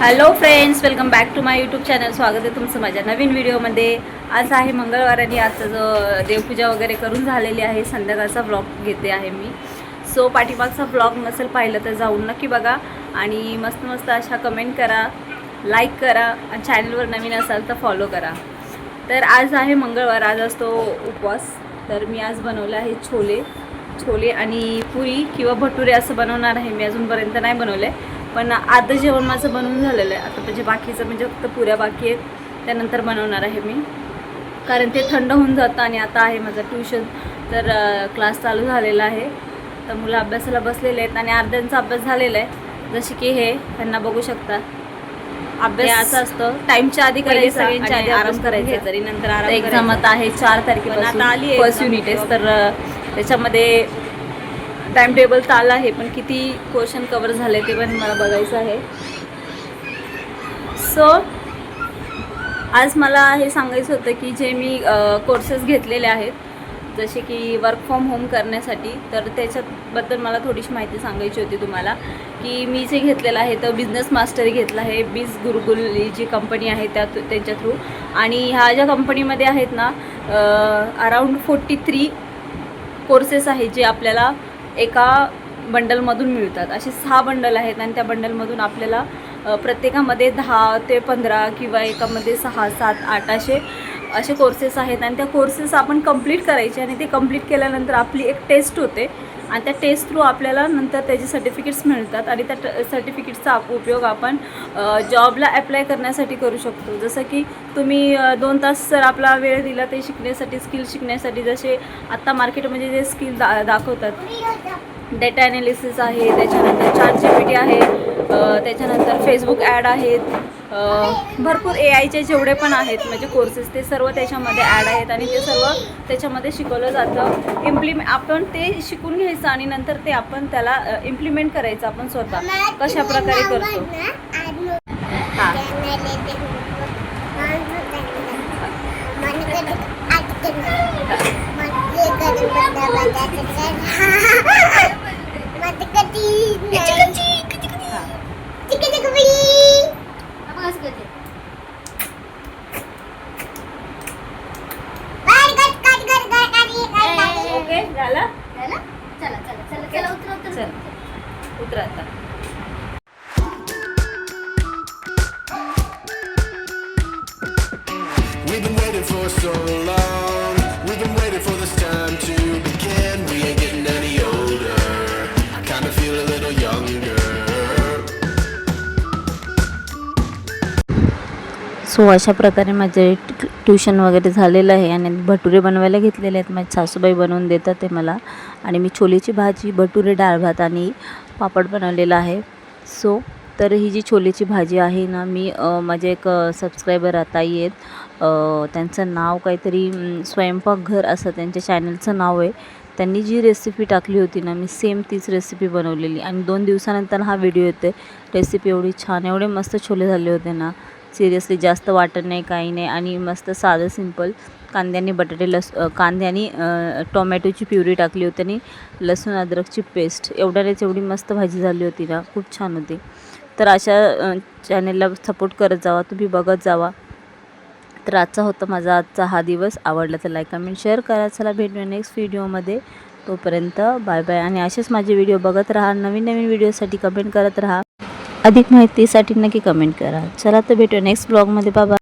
Hello friends, welcome back to my YouTube channel. स्वागत आहे तुमचं माझ्या नवीन व्हिडिओमध्ये. आज आहे मंगळवार आणि आजचा जो देवपूजा वगैरे करून झालेली आहे. संध्याकाळचा व्लॉग घेते आहे मी. सो पाठीमागचा व्लॉग नसेल पाहिलं तर जाऊन नक्की बघा आणि मस्त मस्त अशा कमेंट करा, लाईक करा आणि चॅनलवर नवीन असाल तर फॉलो करा. तर आज आहे मंगळवार, आज असतो उपवास. तर मी आज बनवलं आहे छोले आणि पुरी किंवा भटुरे असं बनवणार आहे. मी अजूनपर्यंत नाही बनवलं आहे, पण आधं जेवण माझं बनवून झालेलं आहे. आता म्हणजे बाकीचं म्हणजे फक्त पुऱ्या बाकी आहेत, त्यानंतर बनवणार आहे मी, कारण ते थंड होऊन जातं. आणि आता आहे माझं ट्यूशन, तर क्लास चालू झालेला आहे. तर मुलं अभ्यासाला बसलेले आहेत आणि अर्ध्यांचा अभ्यास झालेला आहे. जसे की हे त्यांना बघू शकता. अभ्यास असं असतं टाईमच्या आधी करायचं, सगळ्यांच्या आधी आराम करायचा, तरी नंतर आराम. एक्झाम आता आहे 4 तारखेपासून, आता आली फर्स्ट युनिट आहे. तर त्याच्यामध्ये टाइम टेबल तर आला आहे, पण किती क्वेश्चन कवर झाले ते पण मला बघायचं आहे. सो आज मला हे सांगायचं होतं की जे मी कोर्सेस घेतलेले आहेत, जसे की वर्क फ्रॉम होम करण्यासाठी, तर त्याच्याबद्दल मला थोडीशी माहिती सांगायची होती तुम्हाला. की मी जे घेतलेलं आहे तर बिझनेस मास्टरी घेतलं आहे, बीज गुरुकुल ही जी कंपनी आहे त्यांच्या थ्रू. आणि ह्या ज्या कंपनीमध्ये आहेत ना, अराऊंड 43 कोर्सेस आहेत जे आपल्याला एका बंडलमधून मिळतात. असे 6 बंडल आहेत आणि त्या बंडलमधून आपल्याला प्रत्येकामध्ये 10 ते 15 किंवा एकामध्ये 6, 7, 8 असे कोर्सेस आहेत. आणि त्या कोर्सेस आपण कंप्लीट करायचे आणि ते कंप्लीट केल्यानंतर आपली एक टेस्ट होते आणि त्या टेस्ट थ्रू आपल्याला नंतर त्याचे सर्टिफिकेट्स मिळतात. आणि त्या सर्टिफिकेट्सचा उपयोग आपण जॉबला अप्लाय करण्यासाठी करू शकतो. जसं की तुम्ही 2 तास जर आपला वेळ दिला ते शिकण्यासाठी, स्किल शिकण्यासाठी, जसे आत्ता मार्केटमध्ये जे स्किल दाखवतात, डेटा ॲनालिसिस आहे, त्याच्यानंतर ChatGPT आहे, त्याच्यानंतर फेसबुक ॲड आहेत, भरपूर AIचे जेवढे पण आहेत म्हणजे कोर्सेस, ते सर्व त्याच्यामध्ये ॲड आहेत. आणि ते सर्व त्याच्यामध्ये शिकवलं जातं. आपण ते शिकून घ्यायचं आणि नंतर ते आपण त्याला इम्प्लिमेंट करायचं आपण स्वतः कशा प्रकारे करतो. हां, ओके झालं. चला उतरा आता. We've been waiting for so long. We've been waiting for this time to begin. We ain't getting any older. I kinda feel a little younger. So अशा प्रकारे माझे ट्यूशन वगैरे झालेलं आहे आणि भटुरे बनवायला घेतलेले आहेत. माझी सासूबाई बनवून देतात ते मला. आणि मी छोलेची भाजी, भटुरे, डाळ भात आणि पापड बनवलेला आहे. सो तर ही जी छोलेची भाजी आहे ना, मी माझे एक सबस्क्रायबर ताई आहेत, त्यांचं नाव काहीतरी स्वयंपाकघर असं त्यांच्या चॅनलचं नाव आहे. त्यांनी जी रेसिपी टाकली होती ना, मी सेम तीच रेसिपी बनवलेली आणि 2 दिवसानंतर हा व्हिडिओ येते. रेसिपी एवढी छान, एवढे मस्त छोले झाले होते ना, सिरियसली जास्त वाटत नाही, काही नाही. आणि मस्त साधं सिंपल कांदे आणि टोमॅटोची प्युरी टाकली होती आणि लसूण अद्रकची पेस्ट, एवढ्यानेच एवढी मस्त भाजी झाली होती ना, खूप छान होती. तर अशा चॅनेलला सपोर्ट करत जावा, तुम्ही बघत जावा. तर आजचा हा दिवस. आवडला तर लाईक, कमेंट, शेअर करा. चला भेटूया नेक्स्ट व्हिडिओमध्ये. तोपर्यंत बाय बाय. आणि असेच माझे व्हिडिओ बघत राहा. नवीन व्हिडिओसाठी कमेंट करत राहा. अधिक माहितीसाठी नक्की कमेंट करा. चला तर भेटूया नेक्स्ट ब्लॉगमध्ये. Bye bye.